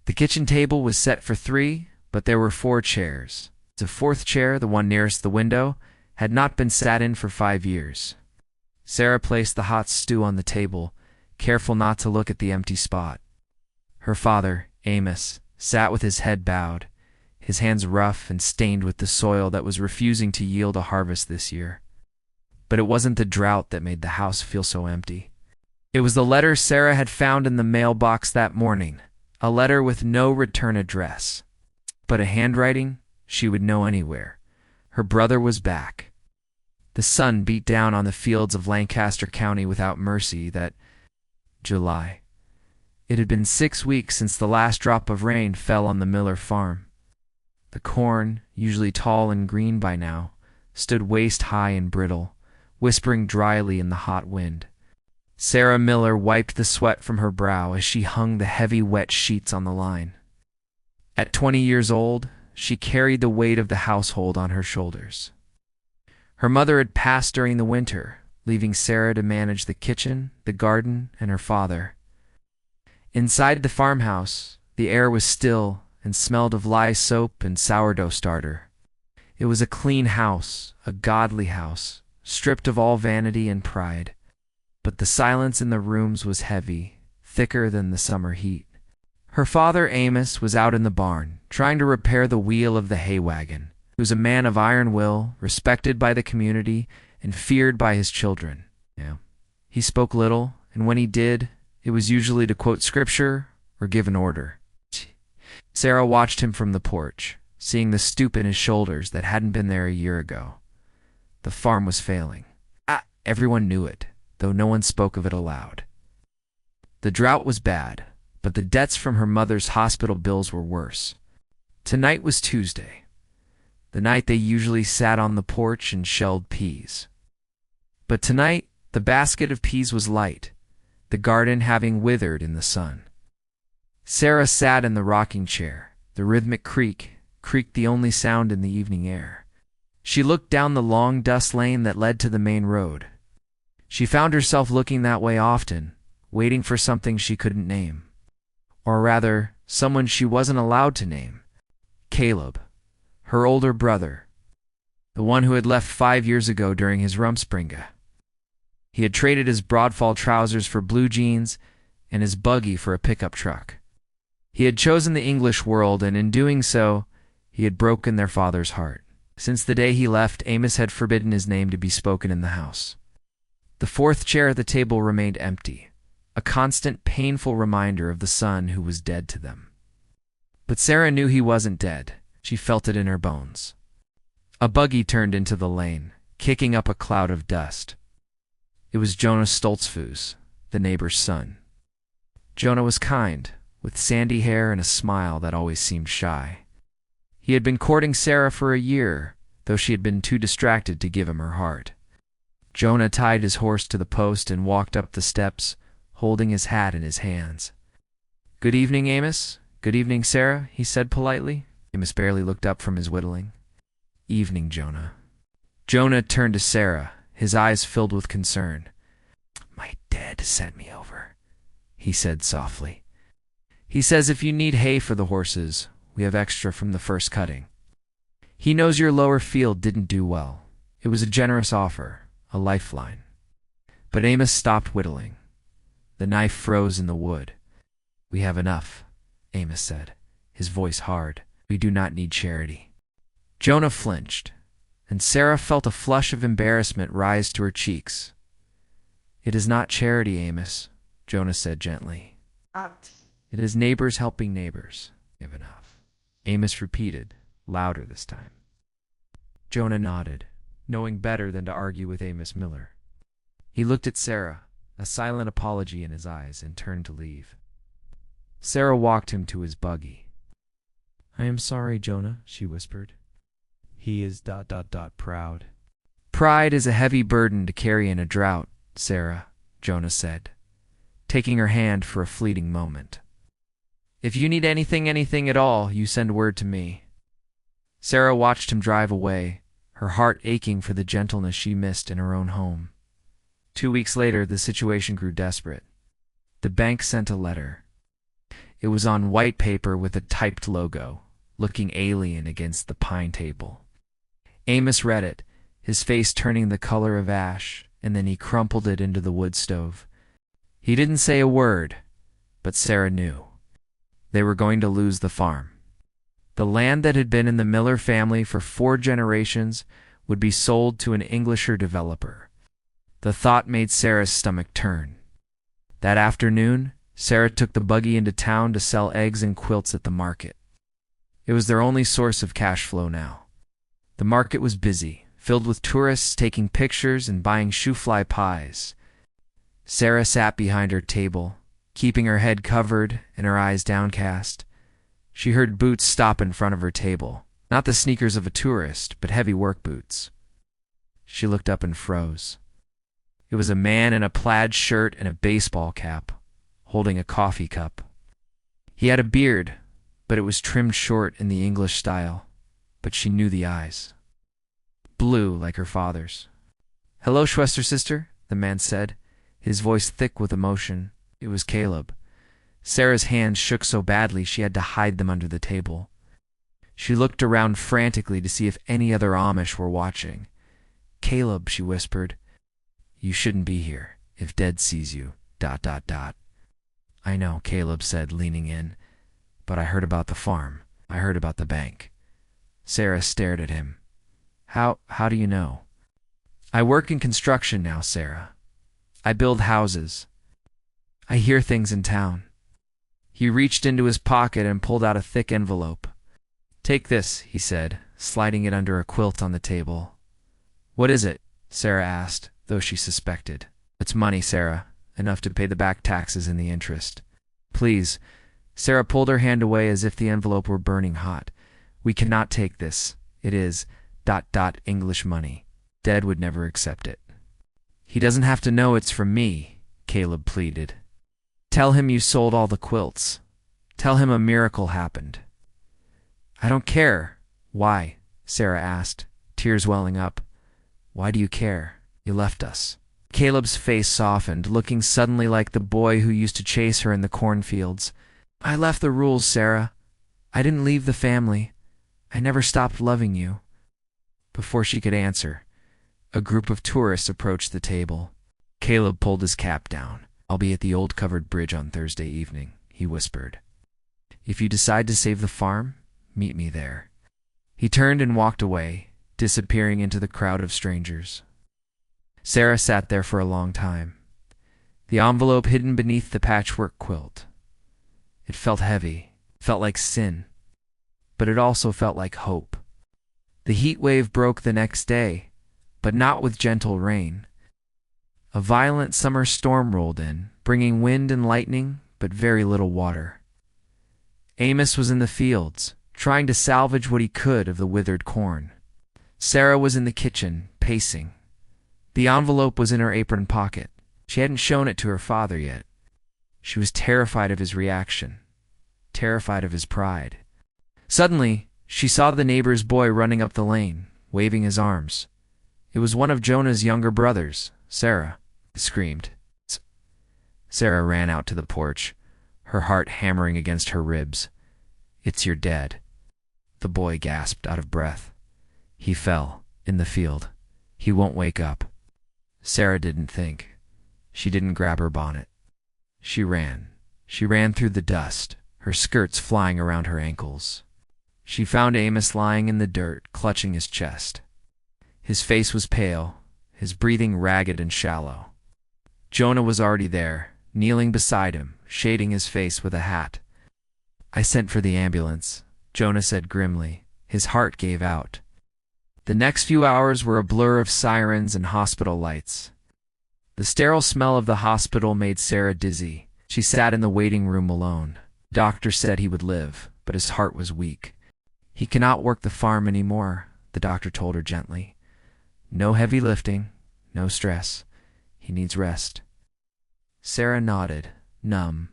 The kitchen table was set for 3, but there were 4 chairs. The fourth chair, the one nearest the window, had not been sat in for 5 years. Sarah placed the hot stew on the table, careful not to look at the empty spot. Her father, Amos, sat with his head bowed, his hands rough and stained with the soil that was refusing to yield a harvest this year. But it wasn't the drought that made the house feel so empty. It was the letter Sarah had found in the mailbox that morning, a letter with no return address. But a handwriting she would know anywhere. Her brother was back. The sun beat down on the fields of Lancaster County without mercy that July. It had been 6 weeks since the last drop of rain fell on the Miller farm. The corn, usually tall and green by now, stood waist-high and brittle, whispering dryly in the hot wind. Sarah Miller wiped the sweat from her brow as she hung the heavy wet sheets on the line. At 20 years old, she carried the weight of the household on her shoulders. Her mother had passed during the winter, leaving Sarah to manage the kitchen, the garden, and her father. Inside the farmhouse, the air was still and smelled of lye soap and sourdough starter. It was a clean house, a godly house, stripped of all vanity and pride. But the silence in the rooms was heavy, thicker than the summer heat. Her father, Amos, was out in the barn, trying to repair the wheel of the hay wagon. He was a man of iron will, respected by the community, and feared by his children. He spoke little, and when he did, it was usually to quote scripture or give an order. Sarah watched him from the porch, seeing the stoop in his shoulders that hadn't been there a year ago. The farm was failing. Everyone knew it, though no one spoke of it aloud. The drought was bad, but the debts from her mother's hospital bills were worse. Tonight was Tuesday, the night they usually sat on the porch and shelled peas. But tonight, the basket of peas was light, the garden having withered in the sun. Sarah sat in the rocking chair. The rhythmic creaked the only sound in the evening air. She looked down the long dust lane that led to the main road. She found herself looking that way often, waiting for something she couldn't name. Or rather, someone she wasn't allowed to name. Caleb, her older brother, the one who had left 5 years ago during his Rumspringa. He had traded his broadfall trousers for blue jeans and his buggy for a pickup truck. He had chosen the English world, and in doing so, he had broken their father's heart. Since the day he left, Amos had forbidden his name to be spoken in the house. The fourth chair at the table remained empty, a constant, painful reminder of the son who was dead to them. But Sarah knew he wasn't dead. She felt it in her bones. A buggy turned into the lane, kicking up a cloud of dust. It was Jonah Stoltzfus, the neighbor's son. Jonah was kind, with sandy hair and a smile that always seemed shy. He had been courting Sarah for a year, though she had been too distracted to give him her heart. Jonah tied his horse to the post and walked up the steps, holding his hat in his hands. "Good evening, Amos. Good evening, Sarah," he said politely. Amos barely looked up from his whittling. "Evening, Jonah." Jonah turned to Sarah, his eyes filled with concern. "My dad sent me over," he said softly. "He says if you need hay for the horses, we have extra from the first cutting. He knows your lower field didn't do well. It was a generous offer, a lifeline." But Amos stopped whittling. The knife froze in the wood. "We have enough," Amos said, his voice hard. "We do not need charity." Jonah flinched, and Sarah felt a flush of embarrassment rise to her cheeks. "It is not charity, Amos," Jonah said gently. "It is neighbors helping neighbors. We have enough." Amos repeated, louder this time. Jonah nodded, knowing better than to argue with Amos Miller. He looked at Sarah, a silent apology in his eyes, and turned to leave. Sarah walked him to his buggy. "I am sorry, Jonah," she whispered. "He is proud." "Pride is a heavy burden to carry in a drought, Sarah," Jonah said, taking her hand for a fleeting moment. "If you need anything at all, you send word to me." Sarah watched him drive away, her heart aching for the gentleness she missed in her own home. 2 weeks later, the situation grew desperate. The bank sent a letter. It was on white paper with a typed logo, looking alien against the pine table. Amos read it, his face turning the color of ash, and then he crumpled it into the wood stove. He didn't say a word, but Sarah knew. They were going to lose the farm. The land that had been in the Miller family for 4 generations would be sold to an Englisher developer. The thought made Sarah's stomach turn. That afternoon, Sarah took the buggy into town to sell eggs and quilts at the market. It was their only source of cash flow now. The market was busy, filled with tourists taking pictures and buying shoe-fly pies. Sarah sat behind her table, keeping her head covered and her eyes downcast. She heard boots stop in front of her table, not the sneakers of a tourist, but heavy work boots. She looked up and froze. It was a man in a plaid shirt and a baseball cap, holding a coffee cup. He had a beard, but it was trimmed short in the English style, but she knew the eyes. Blue like her father's. "Hello, Schwester sister," the man said, his voice thick with emotion. It was Caleb. Sarah's hands shook so badly she had to hide them under the table. She looked around frantically to see if any other Amish were watching. "Caleb," she whispered, "you shouldn't be here. If Dad sees you, ... "I know," Caleb said, leaning in, "but I heard about the farm. I heard about the bank." Sarah stared at him. How do you know?" "I work in construction now, Sarah. I build houses. I hear things in town." He reached into his pocket and pulled out a thick envelope. "Take this," he said, sliding it under a quilt on the table. "What is it?" Sarah asked, though she suspected. "It's money, Sarah, enough to pay the back taxes and the interest." "Please." Sarah pulled her hand away as if the envelope were burning hot. "We cannot take this. It is ... English money. Dad would never accept it." "He doesn't have to know it's from me," Caleb pleaded. "Tell him you sold all the quilts. Tell him a miracle happened." "I don't care." "Why?" Sarah asked, tears welling up. "Why do you care? You left us." Caleb's face softened, looking suddenly like the boy who used to chase her in the cornfields. "I left the rules, Sarah. I didn't leave the family. I never stopped loving you." Before she could answer, a group of tourists approached the table. Caleb pulled his cap down. "I'll be at the old covered bridge on Thursday evening," he whispered. "If you decide to save the farm, meet me there." He turned and walked away, disappearing into the crowd of strangers. Sarah sat there for a long time, the envelope hidden beneath the patchwork quilt. It felt heavy, felt like sin, but it also felt like hope. The heat wave broke the next day, but not with gentle rain. A violent summer storm rolled in, bringing wind and lightning, but very little water. Amos was in the fields, trying to salvage what he could of the withered corn. Sarah was in the kitchen, pacing. The envelope was in her apron pocket. She hadn't shown it to her father yet. She was terrified of his reaction, terrified of his pride. Suddenly, she saw the neighbor's boy running up the lane, waving his arms. It was one of Jonah's younger brothers. "Sarah!" he screamed. Sarah ran out to the porch, her heart hammering against her ribs. "It's your dad." The boy gasped, out of breath. "He fell, in the field. He won't wake up." Sarah didn't think. She didn't grab her bonnet. She ran. She ran through the dust, her skirts flying around her ankles. She found Amos lying in the dirt, clutching his chest. His face was pale, his breathing ragged and shallow. Jonah was already there, kneeling beside him, shading his face with a hat. "I sent for the ambulance," Jonah said grimly. His heart gave out. The next few hours were a blur of sirens and hospital lights. The sterile smell of the hospital made Sarah dizzy. She sat in the waiting room alone. The doctor said he would live, but his heart was weak. "He cannot work the farm anymore," the doctor told her gently. "No heavy lifting, no stress. He needs rest." Sarah nodded, numb.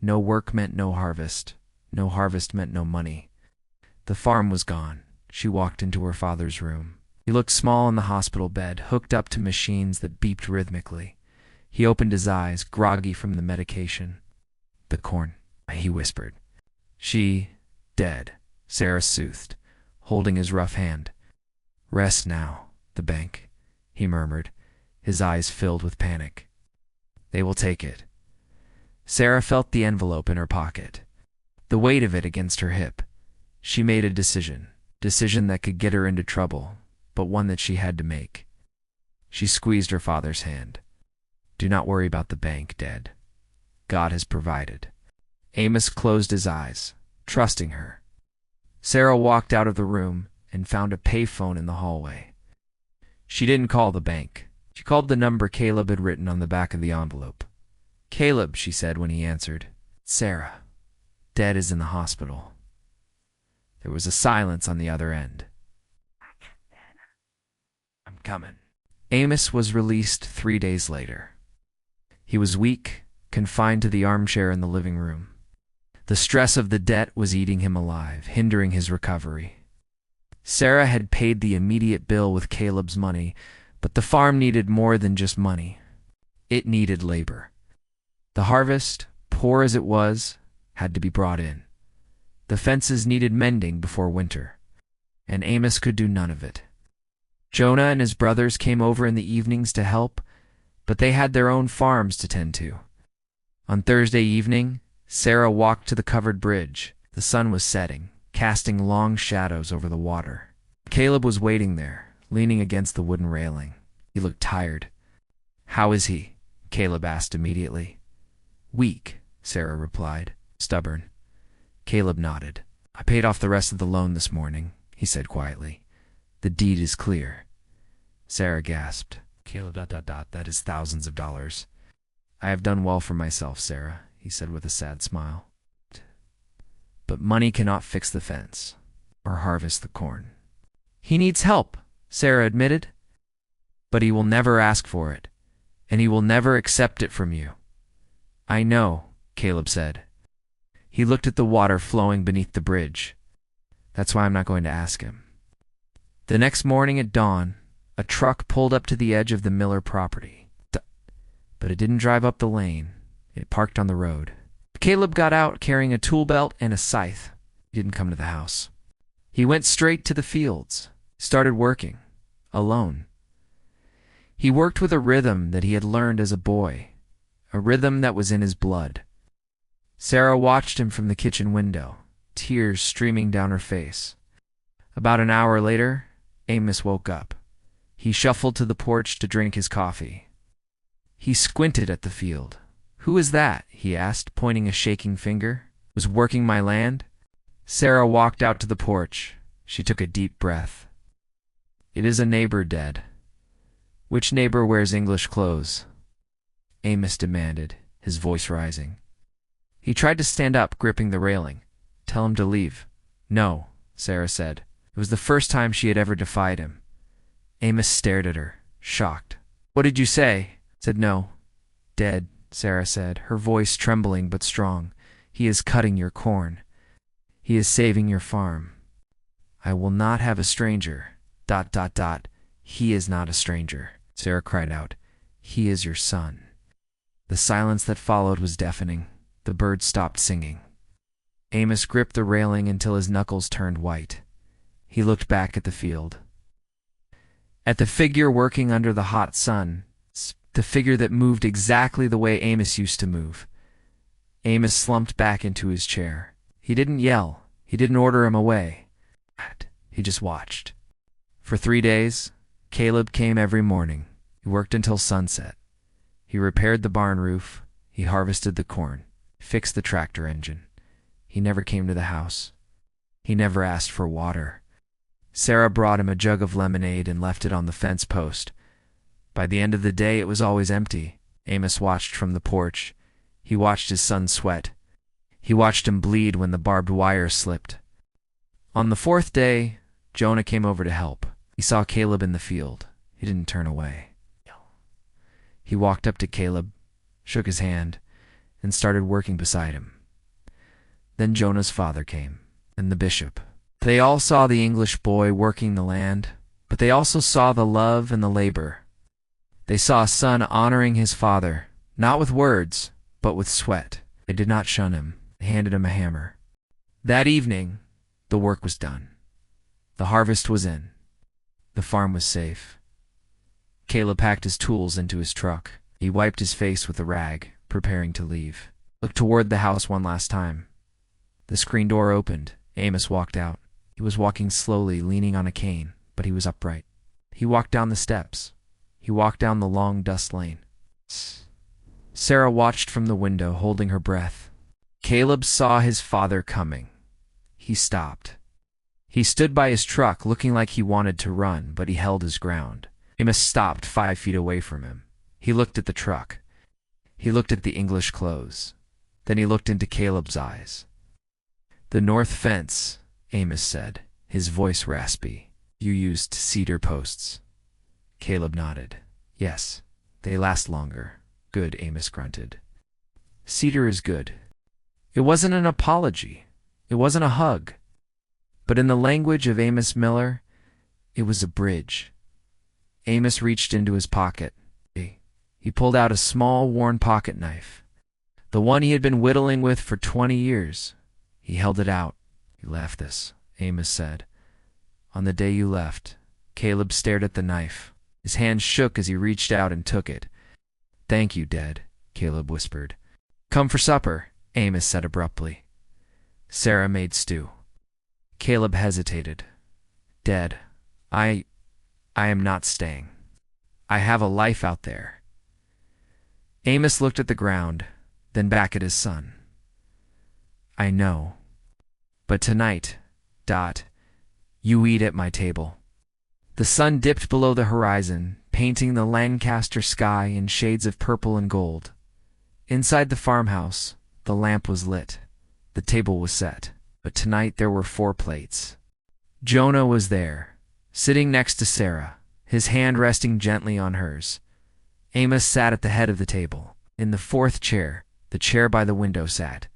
No work meant no harvest. No harvest meant no money. The farm was gone. She walked into her father's room. He looked small in the hospital bed, hooked up to machines that beeped rhythmically. He opened his eyes, groggy from the medication. "The corn," he whispered. She, dead, Sarah soothed, holding his rough hand. Rest now, the bank, he murmured, his eyes filled with panic. They will take it. Sarah felt the envelope in her pocket, the weight of it against her hip. She made a decision that could get her into trouble, but one that she had to make. She squeezed her father's hand. Do not worry about the bank, Dad. God has provided. Amos closed his eyes, trusting her. Sarah walked out of the room and found a payphone in the hallway. She didn't call the bank. She called the number Caleb had written on the back of the envelope. Caleb, she said when he answered. Sarah. Dad is in the hospital. There was a silence on the other end. I'm coming. Amos was released 3 days later. He was weak, confined to the armchair in the living room. The stress of the debt was eating him alive, hindering his recovery. Sarah had paid the immediate bill with Caleb's money, but the farm needed more than just money. It needed labor. The harvest, poor as it was, had to be brought in. The fences needed mending before winter, and Amos could do none of it. Jonah and his brothers came over in the evenings to help, but they had their own farms to tend to. On Thursday evening, Sarah walked to the covered bridge. The sun was setting, casting long shadows over the water. Caleb was waiting there, leaning against the wooden railing. He looked tired. How is he? Caleb asked immediately. Weak, Sarah replied, stubborn. Caleb nodded. I paid off the rest of the loan this morning, he said quietly. The deed is clear. Sarah gasped. Caleb, that is thousands of dollars. I have done well for myself, Sarah, he said with a sad smile. But money cannot fix the fence or harvest the corn. He needs help, Sarah admitted. But he will never ask for it, and he will never accept it from you. I know, Caleb said. He looked at the water flowing beneath the bridge. That's why I'm not going to ask him. The next morning at dawn, a truck pulled up to the edge of the Miller property. But it didn't drive up the lane. It parked on the road. Caleb got out carrying a tool belt and a scythe. He didn't come to the house. He went straight to the fields, started working, alone. He worked with a rhythm that he had learned as a boy, a rhythm that was in his blood. Sarah watched him from the kitchen window, tears streaming down her face. About an hour later, Amos woke up. He shuffled to the porch to drink his coffee. He squinted at the field. Who is that? He asked, pointing a shaking finger. Was working my land? Sarah walked out to the porch. She took a deep breath. It is a neighbor, Dad. Which neighbor wears English clothes? Amos demanded, his voice rising. He tried to stand up, gripping the railing. Tell him to leave. No, Sarah said. It was the first time she had ever defied him. Amos stared at her, shocked. What did you say? Said no. Dead, Sarah said, her voice trembling but strong. He is cutting your corn. He is saving your farm. I will not have a stranger. ... He is not a stranger, Sarah cried out. He is your son. The silence that followed was deafening. The birds stopped singing. Amos gripped the railing until his knuckles turned white. He looked back at the field. At the figure working under the hot sun, the figure that moved exactly the way Amos used to move. Amos slumped back into his chair. He didn't yell. He didn't order him away. He just watched. For 3 days, Caleb came every morning. He worked until sunset. He repaired the barn roof. He harvested the corn, fixed the tractor engine. He never came to the house. He never asked for water. Sarah brought him a jug of lemonade and left it on the fence post. By the end of the day, it was always empty. Amos watched from the porch. He watched his son sweat. He watched him bleed when the barbed wire slipped. On the 4th day, Jonah came over to help. He saw Caleb in the field. He didn't turn away. He walked up to Caleb, shook his hand, and started working beside him. Then Jonah's father came, and the bishop. They all saw the English boy working the land, but they also saw the love and the labor. They saw a son honoring his father, not with words, but with sweat. They did not shun him. They handed him a hammer. That evening, the work was done. The harvest was in. The farm was safe. Caleb packed his tools into his truck. He wiped his face with a rag, preparing to leave. Looked toward the house one last time. The screen door opened. Amos walked out. He was walking slowly, leaning on a cane, but he was upright. He walked down the steps. He walked down the long dust lane. Sarah watched from the window, holding her breath. Caleb saw his father coming. He stopped. He stood by his truck, looking like he wanted to run, but he held his ground. Amos stopped 5 feet away from him. He looked at the truck. He looked at the English clothes. Then he looked into Caleb's eyes. "The north fence," Amos said, his voice raspy. "You used cedar posts." Caleb nodded. "Yes, they last longer." "Good," Amos grunted. "Cedar is good." It wasn't an apology. It wasn't a hug. But in the language of Amos Miller, it was a bridge. Amos reached into his pocket. He pulled out a small, worn pocket knife, the one he had been whittling with for 20 years. He held it out. "You left this," Amos said. "On the day you left." Caleb stared at the knife. His hand shook as he reached out and took it. "Thank you, Dad," Caleb whispered. "Come for supper," Amos said abruptly. Sarah made stew. Caleb hesitated. "Dad, I am not staying. I have a life out there." Amos looked at the ground, then back at his son. "I know. But tonight, you eat at my table." The sun dipped below the horizon, painting the Lancaster sky in shades of purple and gold. Inside the farmhouse, the lamp was lit. The table was set. But tonight there were 4 plates. Jonah was there, sitting next to Sarah, his hand resting gently on hers. Amos sat at the head of the table. In the 4th chair, the chair by the window, sat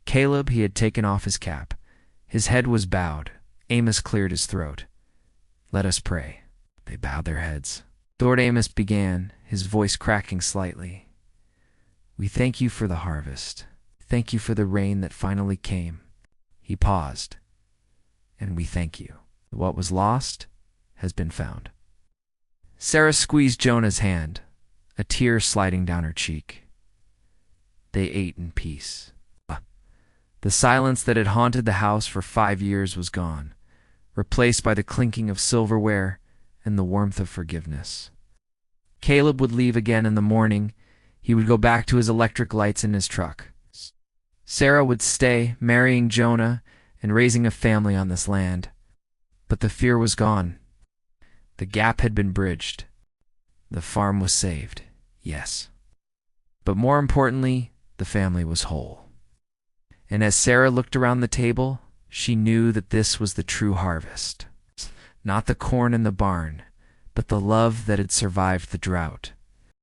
Caleb. He had taken off his cap. His head was bowed. Amos cleared his throat. "Let us pray." They bowed their heads. Lord, Amos began, his voice cracking slightly. "We thank you for the harvest. Thank you for the rain that finally came." He paused. "And we thank you. What was lost has been found." Sarah squeezed Jonah's hand, a tear sliding down her cheek. They ate in peace. The silence that had haunted the house for 5 years was gone, replaced by the clinking of silverware and the warmth of forgiveness. Caleb would leave again in the morning. He would go back to his electric lights in his truck. Sarah would stay, marrying Jonah and raising a family on this land. But the fear was gone. The gap had been bridged. The farm was saved, yes. But more importantly, the family was whole. And as Sarah looked around the table, she knew that this was the true harvest. Not the corn in the barn, but the love that had survived the drought.